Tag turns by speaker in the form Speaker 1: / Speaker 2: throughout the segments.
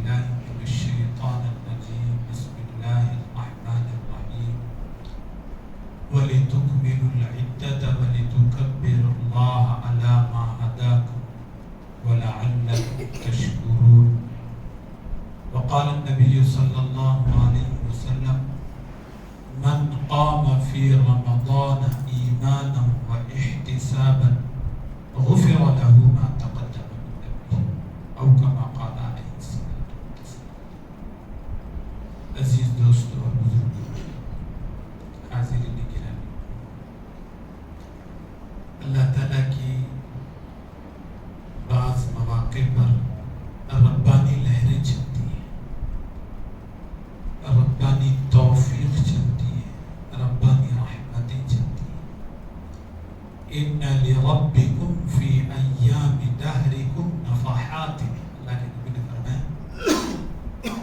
Speaker 1: بالله من الشيطان الرجيم. بسم الله الرحمن الرحيم. ولتكملوا العدة ولتكبروا الله على ما هداكم ولعلكم تشكرون. وقال النبي صلى الله عليه وسلم: من قام في رمضان إيمانا واحتسابا غفر له ما تقدم من ذنبه او كما قال عليه الصلاة والسلام. عزیز دوستو اور بزرگوں، حاضرین گرامی، اللہ تعالیٰ کی بعض مواقع پر ربانی لہریں چلتی ہیں، ربانی توفیق چلتی ہے، ربانی رحمتیں چلتی ہیں. ان لربکم فی ایام دہرکم نفحات. اللہ کے نبی نے فرمایا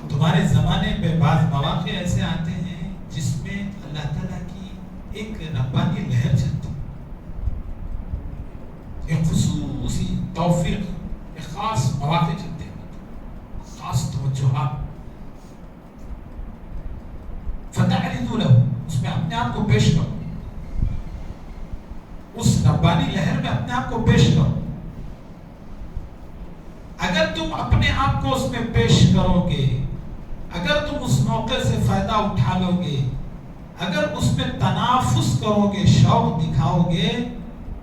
Speaker 1: تمہارے زمانے پہ بعض مواقع ایسے آتے ہیں جس میں اللہ تعالیٰ کی ایک ربانی لہر چلتی، ایک خصوصی توفیق، ایک خاص مواقع چلتے ہیں، خاص توجہات. فتعرضوا له، اس میں اپنے آپ کو پیش کرو، اس ربانی لہر میں اپنے آپ کو پیش کرو. اگر تم اپنے آپ کو اس میں پیش کرو گے، اگر تم اس موقع سے فائدہ اٹھا لو گے، اگر اس میں تنافس کرو گے، شوق دکھاؤ گے،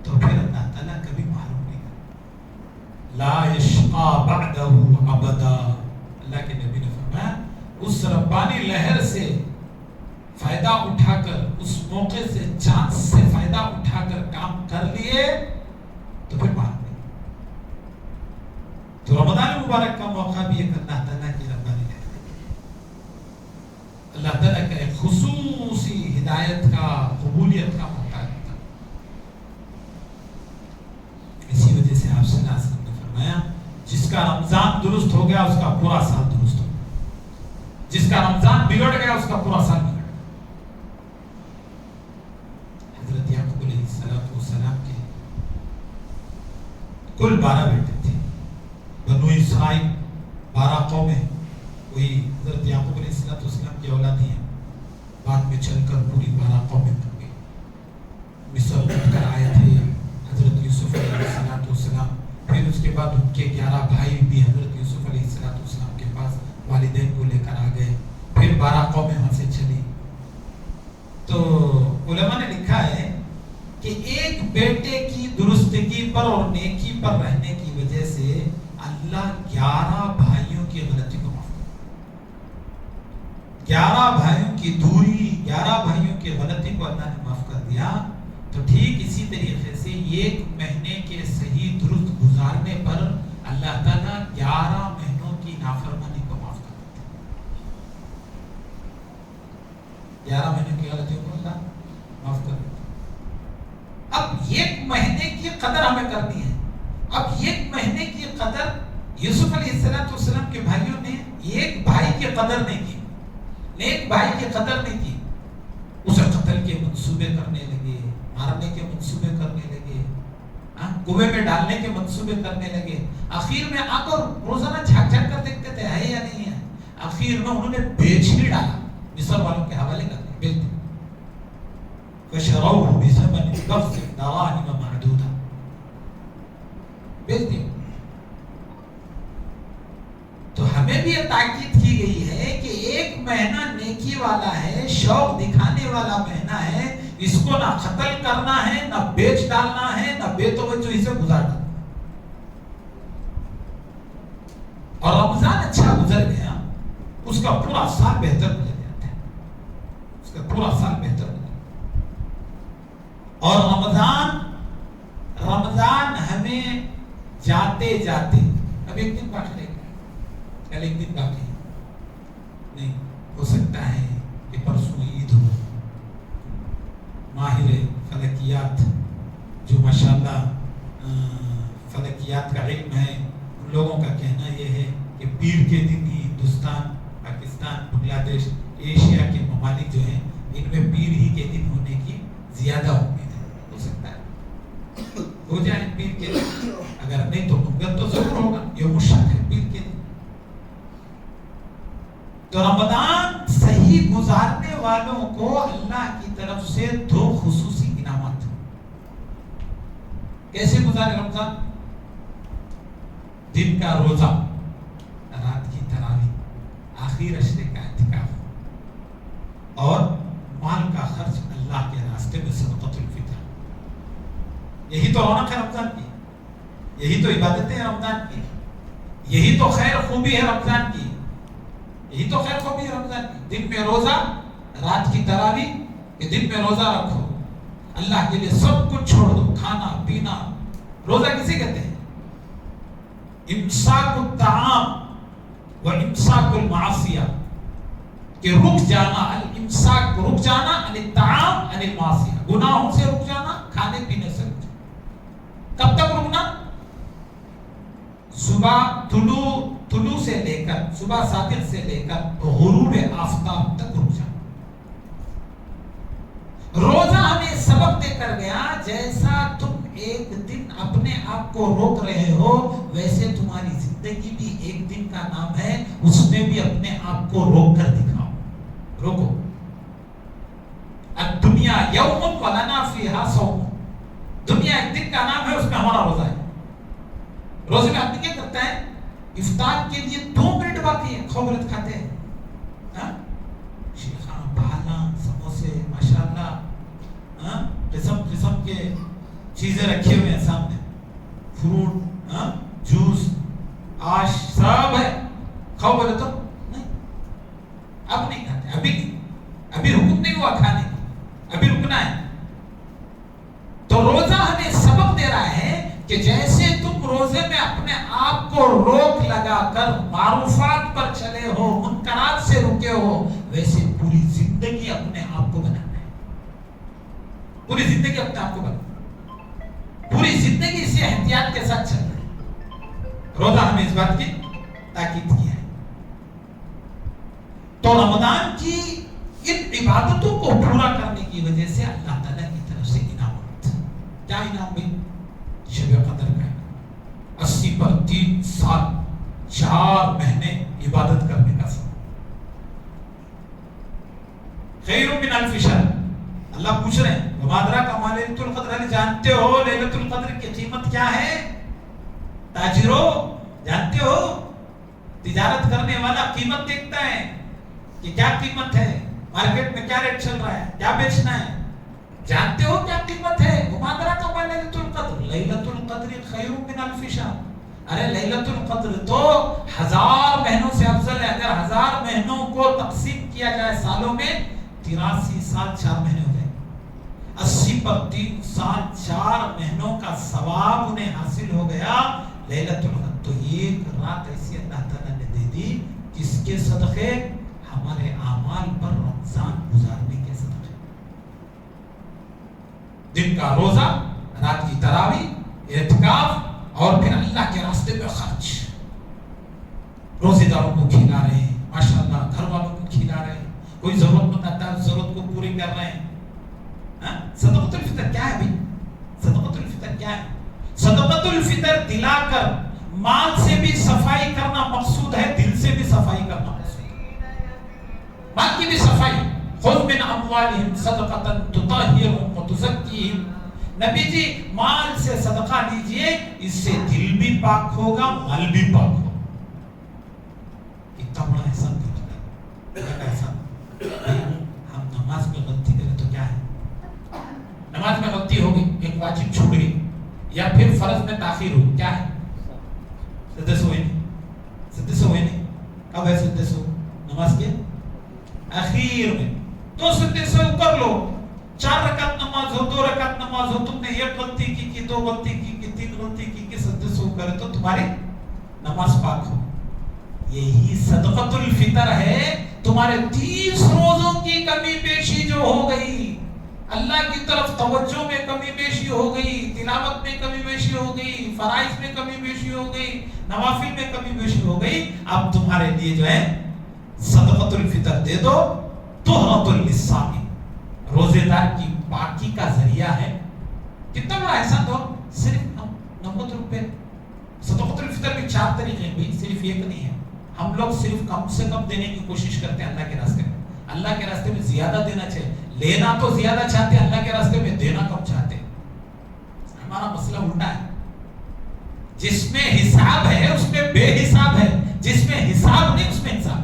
Speaker 1: تو پھر اللہ تعالیٰ کبھی محروم نہیں کرے. لا یشقا بعدہ ابدا. اللہ کے نبی نے فرمایا اس ربانی لہر سے فائدہ اٹھا کر، اس موقع سے، چانس سے فائدہ اٹھا کر کام کر لیے تو پھر بات نہیں. تو رمضان مبارک کا موقع بھی ایک اللہ تعالیٰ کی ربانی لہر، اللہ تعالیٰ کا ایک خصوصی ہدایت کا، قبولیت کا موقع ہوتا. اسی وجہ سے آپ صلی اللہ علیہ وسلم نے فرمایا جس کا رمضان درست ہو گیا اس کا پورا سال درست ہو گیا، جس کا رمضان بگڑ گیا اس کا پورا سال بگڑ گیا. حضرت یعقوب علیہ السلام کے کل 12 بیٹے تھے. بنو اسرائیل 12 قومیں وہی حضرت یعقوب علیہ السلام کی اولادی ہیں. بعد میں چل کر پوری 12 قومیں بن گئی. مصر اٹھ کر آئے تھے حضرت یوسف علیہ السلام. پھر اس کے بعد ان کے 11 بھائی بھی حضرت یوسف علیہ السلام کے پاس والدین کو لے کر آ گئے. پھر 12 قومیں وہاں سے چلی. تو علماء نے لکھا ہے کہ ایک بیٹے کی درستگی پر اور نیکی پر رہنے کی وجہ سے اللہ 11 بھائیوں کی غلطی کو معاف کر دیا. 11 بھائیوں کی دوری، 11 بھائیوں کی غلطی کو اللہ نے معاف کر دیا. تو ٹھیک اسی طریقے سے ایک مہینے کے صحیح درست گزارنے پر اللہ تعالیٰ 11 مہینوں کی نافرمانی کو معاف کر دیتا. 11 مہینے کی غلطیوں کو اللہ معاف کر دیتا. اب ایک مہینے کی قدر ہمیں کرنی ہے. اب ایک مہینے کی قدر یوسف علیہ السلام کے بھائیوں نے ایک بھائی کی قدر نہیں کی، ایک بھائی کی قدر نہیں کی. اسے قتل کے منصوبے کرنے لگے، مارنے کے منصوبے کرنے لگے، کنویں میں ڈالنے کے منصوبے کرنے لگے. آخر میں آ کر روزانہ جھاک جھاک کر دیکھتے تھے ہے یا نہیں ہے. آخر میں انہوں نے بیچ ہی ڈالا، مصر والوں کے حوالے کر دیا، بیچ دیا. فشروه بثمن بخس دراهم معدودة. بیچ دیا. تو ہمیں بھی یہ تاکید کی گئی ہے کہ ایک مہینہ نیکی والا ہے، شوق دکھانے والا مہینہ ہے. اس کو نہ قتل کرنا ہے، نہ بیچ ڈالنا ہے، نہ بے توجہی سے گزار ڈالنا. اور رمضان اچھا گزر گیا، اس کا پورا سال بہتر گزر جاتا ہے، اس کا پورا سال بہتر گزر. اور رمضان ہمیں جاتے جاتے، اب ایک دن باقی رہ گیا، کل ایک دن باقی نہیں، ہو سکتا ہے کہ پرسوں عید ہو. ماہر فلکیات جو ماشاءاللہ فلکیات کا علم ہے، ان لوگوں کا کہنا یہ ہے کہ پیر کے دن ہی ہندوستان، پاکستان، بنگلہ دیش، ایشیا کے ممالک جو ہیں ان میں پیر ہی کے دن ہونے کی زیادہ امید ہے. ہو سکتا ہے ہو جائے پیر کے دن، اگر نہیں تو منگل تو ضرور ہوگا. یوم الشک ہے پیر کے دن. تو رمضان صحیح گزارنے والوں کو اللہ کی طرف سے 2 خصوصی انعامات. کیسے گزارے رمضان؟ دن کا روزہ، رات کی تراویح، آخری اشرے کا اعتکاف، اور مال کا خرچ اللہ کے راستے میں صدقۃ الفطر. یہی تو رونق ہے رمضان کی، یہی تو عبادتیں ہیں رمضان کی، یہی تو خیر خوبی ہے رمضان کی، یہی تو خیر خوبی ہے رمضان کی. دن میں روزہ، رات کی تراویح. کہ دن میں روزہ رکھو، اللہ کے لیے سب کچھ چھوڑ دو، کھانا پینا. روزہ کسے کہتے ہیں؟ امساک الطعام و امساک المعصیہ، کہ رک جانا، الامساک رک جانا، عن الطعام عن المعصیہ، گناہوں سے رک جانا، کھانے پینے سے رک جانا. کب تک رکنا؟ صبح طلوع سے لے کر، صبح صادق سے لے کر غروب آفتاب تک رک جانا. روزہ ہمیں سبق دے کر گیا، جیسا تم ایک دن اپنے آپ کو روک رہے ہو، ویسے تمہاری زندگی بھی ایک دن کا نام ہے، اس میں بھی اپنے آپ کو روک کر دکھاؤ. روکو. الدنیا یوم ولنا فیہا صوم. دنیا ایک دن کا نام ہے، اس میں ہمارا روزہ ہے. روزے میں آدمی کیا کرتا ہے؟ افطار کے لیے 2 منٹ باقی ہے، خوبرت کھاتے ہیں. شیخان، بھالا، سموسے، ماشاءاللہ قسم قسم کے چیزیں رکھے ہوئے ہیں سامنے، فروٹ، جوس، آش، سب ہے. خوبرت تو نہیں، اب نہیں کھاتے. ابھی حکم نہیں ہوا کھانے کی، ابھی رکنا ہے. تو روزہ ہمیں سبق دے رہا ہے کہ جیسے تم روزے میں اپنے آپ کو روک لگا کر معروفات پر چلے ہو، منکرات سے رکے ہو، ویسے پوری زندگی اپنے آپ کو بنانا ہے. پوری زندگی اپنے آپ کو بنانا، پوری زندگی اسی احتیاط کے ساتھ چلنا ہے. روزہ ہمیں اس بات کی تاکید کیا ہے. تو رمضان کی ان عبادتوں کو پورا کرنے کی وجہ سے اللہ تعالیٰ کی طرف سے انعامات. کیا انعام بھائی؟ شب قدر کا 80 پر 3 سال 4 مہینے عبادت کرنے کا سبب. خیر من الف شہر. اللہ پوچھ رہے ہیں وما ادراک ما لیلۃ القدر، جانتے ہو لیلۃ القدر کی قیمت کیا ہے؟ تاجرو جانتے ہو؟ تجارت کرنے والا قیمت دیکھتا ہے کہ کیا قیمت ہے، مارکیٹ میں کیا ریٹ چل رہا ہے، کیا بیچنا ہے. جانتے ہو کیا قیمت ہے؟ وما ادراک ما لیلۃ القدر، لیلۃ القدر خیر من الف شہر. ارے لیلۃ القدر تو 1000 مہینوں سے افضل ہے. اگر 1000 مہینوں کو تقسیم کیا جائے سالوں میں، 83 سال 4 مہینے ہو گئے. 80 پر 3 سال 4 مہینوں کا ثواب انہیں حاصل ہو گیا لیلۃ القدر. تو ایک رات ایسی اللہ تعالیٰ نے دے دی جس کے صدقے ہمارے اعمال پر رمضان گزارنے کے صدقے. دن کا روزہ، رات کی تراویح، اعتکاف، اور پھر اللہ کے راستے میں خرچ. روزے داروں کو کھلا رہے ہیں، ماشاءاللہ گھر والوں کو کھلا رہے ہیں، کوئی ضرورت مند آتا ہے ضرورت کو پوری کر رہے ہیں. صدقۃ الفطر کیا ہے بھائی؟ صدقۃ الفطر کیا ہے؟ صدقۃ الفطر دلا کر مال سے بھی صفائی کرنا مقصود ہے، دل سے بھی صفائی کرنا مقصود ہے. مال کی بھی صفائی. خذ من اموالہم صدقۃ تطہرہم وتزکیہم. نبی جی مال سے صدقہ لیجئے، اس سے دل بھی پاک ہوگا، مال بھی پاک ہوگا. اتنا بڑا احسان کرتا ہے. ہم نماز میں غلطی کریں تو کیا ہے؟ نماز میں غلطی ہوگی، ایک واجب چھوٹ گئی یا پھر فرض میں تاخیر ہوئی، کیا ہے؟ سدس ہوئے نہیں. سدس ہوئے نہیں. کب ہے سدس ہو؟ نماز کے اخیر میں. تو سدس ہو کر لو. 4 رکعت نماز ہو، 2 رکعت نماز ہو، تم نے 1 غلطی کی 2 غلطی کی 3 غلطی کی سدس ہو کرے تو تمہاری نماز پاک ہو. یہی صدقۃ الفطر ہے. تمہارے 30 روزوں کی کمی بیشی جو ہو گئی، اللہ کی طرف توجہ میں کمی بیشی ہو گئی، تلاوت میں کمی بیشی ہو گئی، فرائض میں کمی بیشی ہو گئی، نوافل میں کمی بیشی ہو گئی، اب تمہارے لیے جو ہے صدقۃ الفطر دے دو. طہرۃ للصائم، روزے دار کی پاکی کا ذریعہ ہے. کتنا بڑا احسان دو. صرف 90 روپے. صدقۃ الفطر میں 4 طریقے ہیں بھائی، صرف ایک نہیں ہے. ہم لوگ صرف کم سے کم دینے کی کوشش کرتے ہیں اللہ کے راستے میں. اللہ کے راستے میں زیادہ دینا چاہیے. لینا تو زیادہ چاہتے ہیں, اللہ کے راستے میں دینا کم چاہتے ہیں. ہمارا مسئلہ الٹا ہے. جس میں حساب ہے اس میں بے حساب ہے, جس میں حساب نہیں اس میں حساب.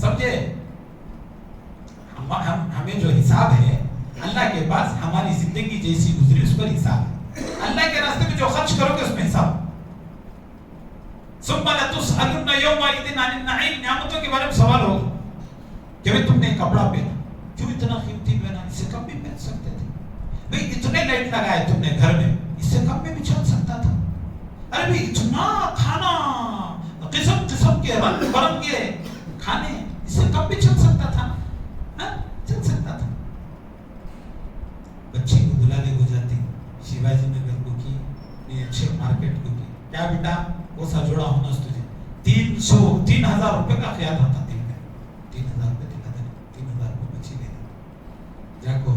Speaker 1: سمجھے؟ ہمیں جو حساب ہے اللہ کے پاس, ہماری زندگی جیسی گزری اس پر حساب ہے. اللہ کے راستے میں جو خرچ کرو گے اس میں حساب. ثم لتسألن يومئذ عن النعيم, نعمتوں کے بارے میں سوال ہوگا کہ تم نے کپڑا پہنا, کیوں اتنا قیمتی پہنا, اس سے کم بھی پہن سکتے تھے. بھئی اتنے لائٹ لگائے تم نے گھر میں, اس سے کم میں بھی چل سکتا تھا. ارے بھئی اتنا کھانا, قسم قسم کے رنگ برنگے کھانے, اس سے کم بھی چل سکتا تھا. چل سکتا تھا. بچی کو بلا لے ہو جاتی, شیواجی نگر کو کی, اچھے مارکیٹ کو کی, کیا بیٹا وہ سا جوڑا ہونا اس تجھے 3,000 روپے کا خیال ہوتا دن میں. 3,000 روپے دکھا دے, 3,000 روپے بچی لے دے, جا کو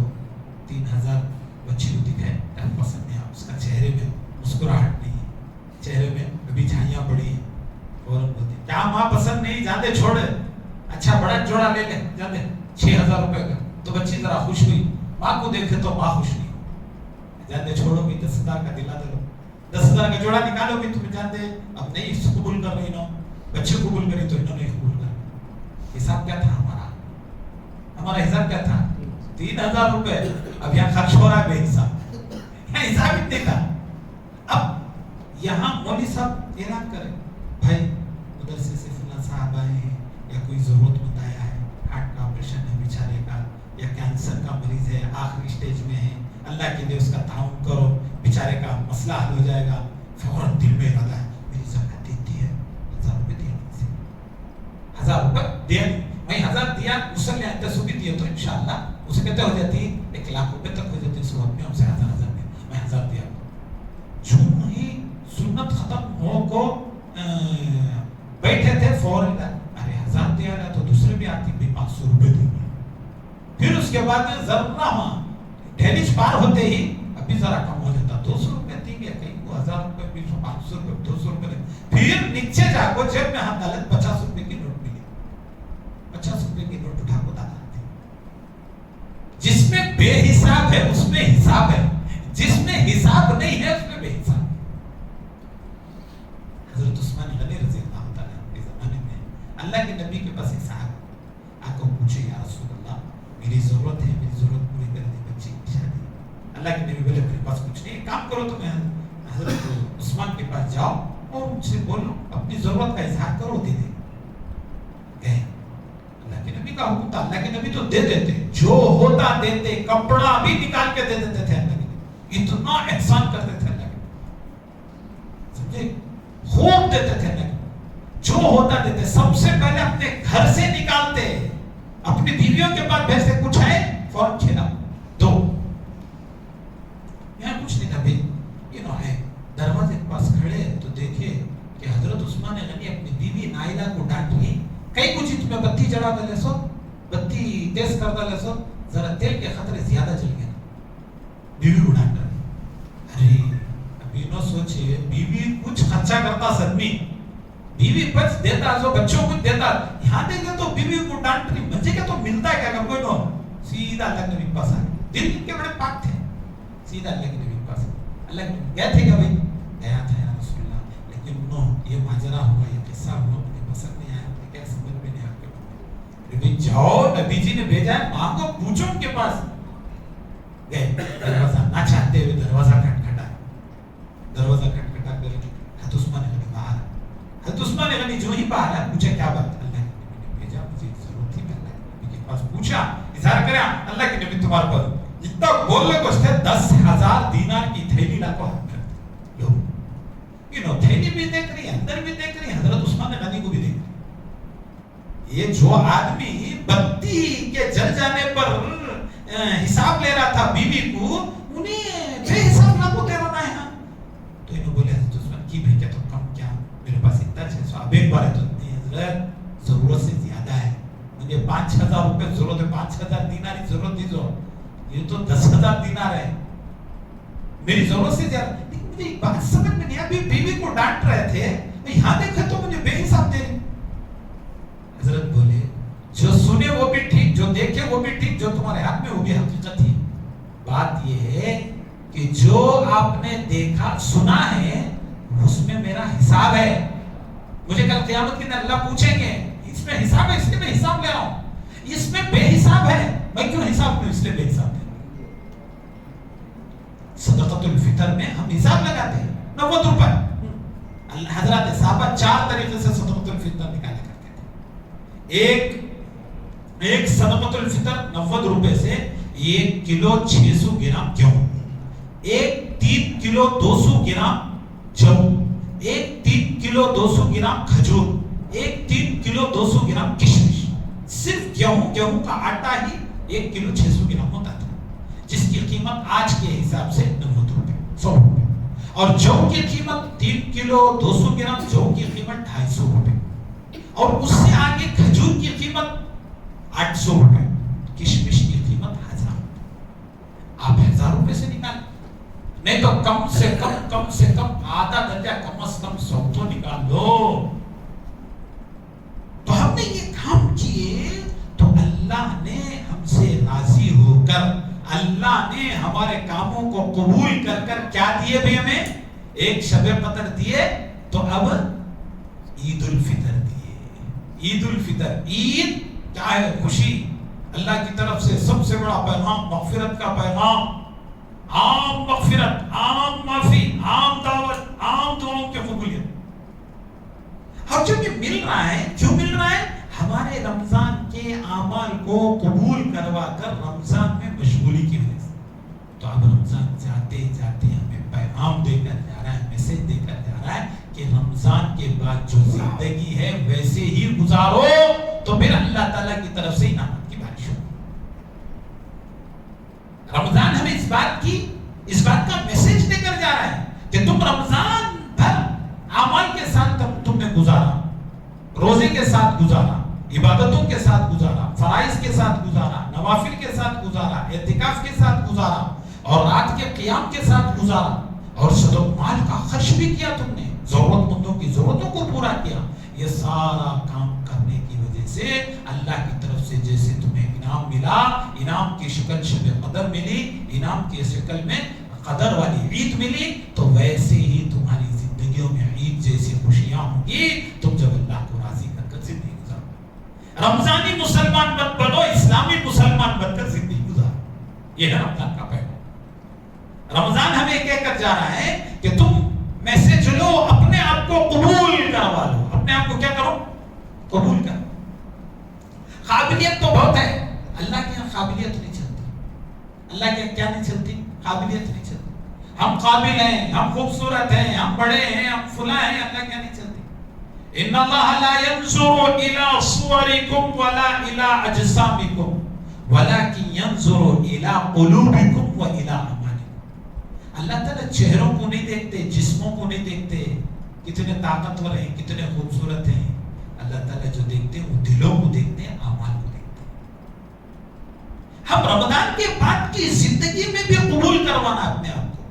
Speaker 1: 3,000 بچی کو دکھائے, پسند نہیں, اس کا چہرے میں مسکراہٹ نہیں ہے, چہرے میں ابھی جھائیاں پڑی ہیں. فوراً بولتی کیا ماں پسند نہیں, جانے چھوڑ, اچھا بڑا جوڑا لے لے, جانے 6,000 روپے کا. تو بچی ذرا خوش ہوئی, ماں کو دیکھے تو ماں خوش نہیں. جانے چھوڑو بھی 10,000 کا دلا دے لو, 10,000 کا جوڑا نکالو بھی, تمہیں جانتے اب نہیں اس کو قبول کر رہی نو, بچے قبول کری تو انہوں نے قبول کر. حساب کیا تھا ہمارا, ہمارا حساب کیا تھا 3,000 روپے. اب یہاں خرچ ہو رہا ہے بے حساب, یہاں حساب اتنے کا. اب یہاں مولوی صاحب اعلان کرے بھائی مدرسے سے فلاں صاحب آئے ہیں, یا کوئی ضرورت مند آیا ہے, ہارٹ کا آپریشن ہے بیچارے کا, یا کینسر کا مریض ہے آخری اسٹیج میں ہے, اللہ کے لیے اس کا تعاون کرو, بیچارے کا مسئلہ حل ہو جائے گا. فوراً دل میں ارادہ ہے میری زکات دیتی ہے, 1,000 روپے دیا, 1,000 روپے دیا, میں 1,000 دیا, مسلم نے تصویر دیے تو انشاءاللہ اسے کہتے ہو جاتی 1,00,000 روپے تک ہو جاتی. سو اپنے ہم سے 1,000 میں 1,000 دیا. جو ہی سنت ختم ہو کو بیٹھے تھے, فوراً ارے 1,000 دیا رہا تو دوسرے بھی آتی بھی 500 روپے دیں گے. پھر اس کے بعد ذرا ڈھیلیج پار ہوتے ہی ابھی ذرا کم ہو جاتا, 200 روپے دیں گے, کہیں کو 1,000 روپے, 500 روپے, 200 روپے. پھر نیچے جا کو جیب میں ہاتھ ڈالے, 50 روپے کی نوٹ ملی, 50 روپے کی نوٹ اٹھا کو ڈالا. جس میں بے حساب ہے اس میں حساب ہے, جس میں حساب نہیں ہے اس میں بے حساب. حضرت عثمان غنی رضی اللہ تعالیٰ کے زمانے میں اللہ کے نبی کے پاس ایک صاحب آ کو پوچھے, یا رسول اللہ میری ضرورت ہے, میری ضرورت پوری کر دی, بچی کی شادی. اللہ کے نبی بولے میرے پاس کچھ نہیں, ایک کام کرو, تمہیں حضرت عثمان کے پاس جاؤ اور ان سے بولو, اپنی ضرورت کا اظہار کرو, دے دے. گئے, اللہ کے نبی کا حکم تھا, اللہ کے نبی تو دے دیتے, جو ہوتا دیتے, کپڑا بھی نکال کے دے دیتے تھے. اللہ کے نبی اتنا احسان کرتے تھے, اللہ کے نبی سمجھے, خوب دیتے تھے. اللہ کے جو ہوتا دیتے, سب سے پہلے اپنے گھر سے نکالتے, اپنی بیویوں کے پاس بھیجتے, کچھ ہے فوراً کھلا دو. یہاں کچھ نہیں تھا بھائی, ہے دروازے کے پاس کھڑے تو دیکھے کہ حضرت عثمان غنی اپنی بیوی نائلہ کو ڈانٹ رہی, کئی کچھ اس میں بتی چڑھا دے سو, بتی تیز کر دے سو, ذرا تیل کے خطرے زیادہ جل گئے, بیوی کو ڈانٹ رہی. ارے ابھی نو سوچے, بیوی کچھ خرچہ کرتا سدمی, بیوی کچھ دیتا, جو بچوں کو دیتا, یہاں دیکھے تو بیوی کو ڈانٹ رہی, بچے کے تو ملتا ہے کیا, کوئی نو سیدھا اللہ کے نبی کے پاس آ گئے. دل کے بڑے پاک تھے, سیدھا اللہ کے نبی کے پاس اللہ کے نبی گئے تھے کیا بھائی, گیا تھا یا رسول اللہ, لیکن نو یہ ماجرا ہوا, یہ قصہ ہوا, مجھے پسند نہیں آیا, مجھے کیا سمجھ میں نہیں آیا. نبی جاؤ, نبی جی نے بھیجا ہے, ماں کو پوچھو ان کے پاس. گئے, دروازہ نہ چاہتے ہوئے دروازہ کھٹکھٹا, دروازہ کھٹکھٹا کر حضرت عثمان غنی باہر. حضرت عثمان غنی جو ہی باہر آیا, پوچھا کیا بات, اللہ کے نبی نے بھیجا, مجھے ضرورت تھی, میں اللہ کے نبی کے پاس پوچھا, اظہار کرا, اللہ کے نبی تمہارے پر اتنا بولنے کو تھے, 10,000 دینار کی تھیلی لا کو ہاتھ کر لو. تھیلی بھی دیکھ رہی, اندر بھی دیکھ رہی, حضرت عثمان غنی کو بھی دیکھ رہی. یہ جو آدمی بتی کے جل جانے پر حساب لے رہا تھا بیوی کو, انہیں بے حساب لا کو دے رہا ہے. تو انہوں بولے حضرت عثمان کی بھائی کیا تو کم, کیا میرے پاس اتنا 600, اب ایک بار ہے تو نہیں حضرت, ضرورت سے زیادہ ہے, مجھے 5,000 روپے ضرورت ہے, 5,000 دینار کی ضرورت نہیں, جو یہ تو 10,000 دینار ہے, میری ضرورت سے زیادہ. لیکن مجھے ایک بات سمجھ میں نہیں آئی, بیوی کو ڈانٹ رہے تھے, یہاں دیکھے تو مجھے بے جو تمہارے ہاتھ میں وہ بھی حقیقت ہی. بات یہ ہے کہ جو آپ نے دیکھا سنا ہے اس میں میرا حساب ہے. مجھے کل قیامت کے دن اللہ پوچھیں گے اس میں حساب ہے, اس لیے میں حساب لے رہا ہوں. اس میں بے حساب ہے, میں کیوں حساب لوں؟ اس لیے بے حساب ہے. صدقۃ الفطر میں ہم حساب لگاتے ہیں 90 روپے. حضرات صحابہ 4 طریقے سے صدقۃ الفطر نکالا کرتے تھے. ایک صدقۃ الفطر 90 روپے سے 1 کلو 600 گرام گیہوں, 3 کلو 200 گرام جو, 3 کلو 200 گرام کھجور, 3 کلو 200 گرام کشمش. صرف گیہوں کا آٹا ہی 1 کلو 600 گرام ہوتا تھا, جس کی قیمت آج کے حساب سے 90 روپے 100 روپے. اور جو کی قیمت 3 کلو 200 گرام جو کی قیمت 250 روپے, اور اس سے آگے کھجور کی قیمت 800 روپے, کشمش کی قیمت 1000. آپ 1000 روپے سے نکالیں, نہیں تو کم سے کم آدھا درجہ کم از کم 100 تو نکال لو. تو ہم نے یہ کام کیے تو اللہ نے ہم سے راضی ہو کر, اللہ نے ہمارے کاموں کو قبول کر کیا دیے بھی ہمیں؟ ایک شب قدر دیے, تو اب عید الفطر دیے. عید الفطر, عید کیا ہے؟ خوشی. اللہ کی طرف سے سب سے بڑا پیغام مغفرت کا پیغام, عام مغفرت, عام معافی, عام دعوت, عام دعاؤں کی قبولیت. اور جو یہ مل رہا ہے, کیوں مل رہا ہے؟ ہمارے رمضان کے اعمال کو قبول کروا کر رمضان میں مشغولی کی وجہ سے. تو اب رمضان جاتے جاتے ہمیں پیغام دے کر جا رہا ہے, میسج دے کر جا رہا ہے کہ رمضان کے بعد جو زندگی ہے ویسے ہی گزارو, تو پھر اللہ تعالیٰ کی طرف سے انعامات کی بارش ہوگی. رمضان ہمیں اس بات کا میسج دے کر جا رہا ہے کہ تم رمضان بھر اعمال کے ساتھ تم نے گزارا, روزے کے ساتھ گزارا, عبادتوں کے ساتھ گزارا, فرائض کے ساتھ گزارا, نوافل کے ساتھ گزارا, اعتکاف کے ساتھ گزارا, اور رات کے قیام کے ساتھ گزارا, اور صدق مال کا خرچ بھی کیا تم نے, ضرورت مندوں کی ضرورتوں کو پورا کیا. یہ سارا کام کرنے کی وجہ سے اللہ کی طرف سے جیسے تمہیں انعام ملا, انعام کی شکل شب قدر ملی, انعام کی شکل میں قدر والی عید ملی, تو ویسے ہی تمہاری زندگیوں میں عید جیسی خوشیاں ہوں گی. تم جب اللہ کو راضی کر کر زندگی گزارو, رمضانی مسلمان مت بنو, اسلامی مسلمان بن کر زندگی گزارو. یہ ہے رمضان کا پیغام. رمضان ہمیں کہہ کر جا رہا ہے کہ تم میسج لو, اپنے آپ کو قبول کروا لو. اپنے آپ کو کیا کرو؟ قبول کرو. قابلیت تو بہت ہے, اللہ کے یہاں قابلیت نہیں چلتی. اللہ کے یہاں کیا نہیں چلتی؟ قابلیت نہیں چلتی. ہم قابل ہیں, ہم خوبصورت ہیں, ہم بڑے ہیں, ہم فلاں ہیں, اللہ کیا نہیں چلتی. ان اللہ لا ينظر الى صوركم ولا الى اجسامكم ولكن ينظر الى قلوبكم والى اعمالكم. اللہ تعالیٰ چہروں کو نہیں دیکھتے, جسموں کو نہیں دیکھتے, کتنے طاقتور ہیں, کتنے خوبصورت ہیں. اللہ تعالیٰ جو دیکھتے ہیں وہ دلوں کو دیکھتے ہیں, اعمال کو دیکھتے ہیں. ہم رمضان کے بعد کی زندگی میں بھی قبول کروانا اپنے آپ کو.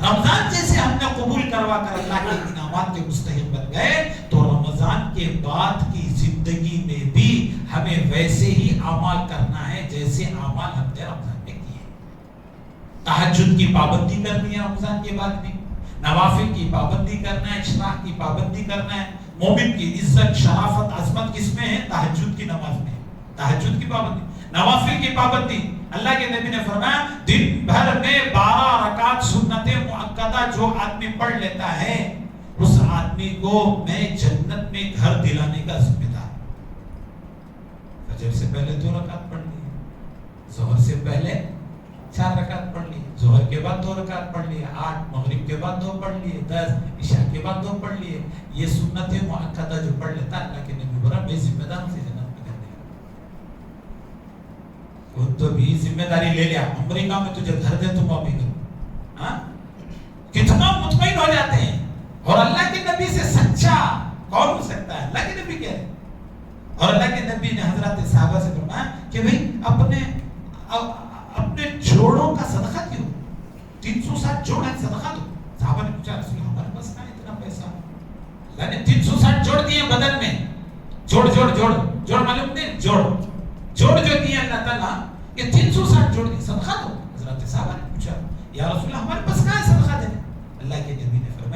Speaker 1: رمضان جیسے ہم نے قبول کروا کر اللہ کے انعامات کے مستحق بن گئے, تو رمضان کے بعد کی زندگی میں بھی ہمیں ویسے ہی اعمال کرنا ہے جیسے اعمال ہم نے رمضان میں کیے. تہجد کی پابندی کرنی ہے رمضان کے بعد بھی, نوافل کی پابندی کرنا ہے, اشراق کی پابندی کرنا ہے. مومن کی عزت, شرافت, عظمت کس میں ہے؟ تہجد کی نماز میں. تہجد کی پابندی, نوافل کی پابندی. اللہ کے نبی نے فرمایا دن بھر میں 12 رکعت سنت مؤکدہ جو آدمی پڑھ لیتا ہے, اس آدمی کو میں جنت میں گھر دلانے کا ذمہ دار. فجر سے پہلے 2 رکعت پڑھ لی, ظہر سے پہلے 4 رکعت پڑھ لی, ظہر کے بعد 2 رکعت پڑھ لی, 8 مغرب کے بعد 2 پڑھ لیے, 10 عشاء کے بعد 2 پڑھ لیے. یہ سنت مؤکدہ جو پڑھ لیتا ہے, اللہ کے نبی بولا میں ذمہ دار سے جنت میں گھر دے. خود تو بھی ذمہ داری لے لیا, امریکہ میں تجھے گھر دے تم ابھی گھر. کتنا مطمئن ہو جاتے ہیں. اور اللہ کے نبی سے سچا کون ہو سکتا ہے؟ اللہ کے نبی کہہ رہے. اور اللہ کے نبی نے حضرات صحابہ سے فرمایا کہ بھئی اپنے جوڑوں کا صدقہ کیوں, 360 جوڑ ہے, صدقہ دو. صحابہ نے پوچھا رسول اللہ ہمارے پاس کہاں اتنا پیسہ؟ اللہ نے 360 جوڑ دیے بدن میں. جوڑ معلوم نہیں, جوڑ جو دیے اللہ تعالیٰ, یہ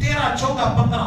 Speaker 1: 13, 14, 15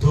Speaker 1: 2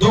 Speaker 1: 2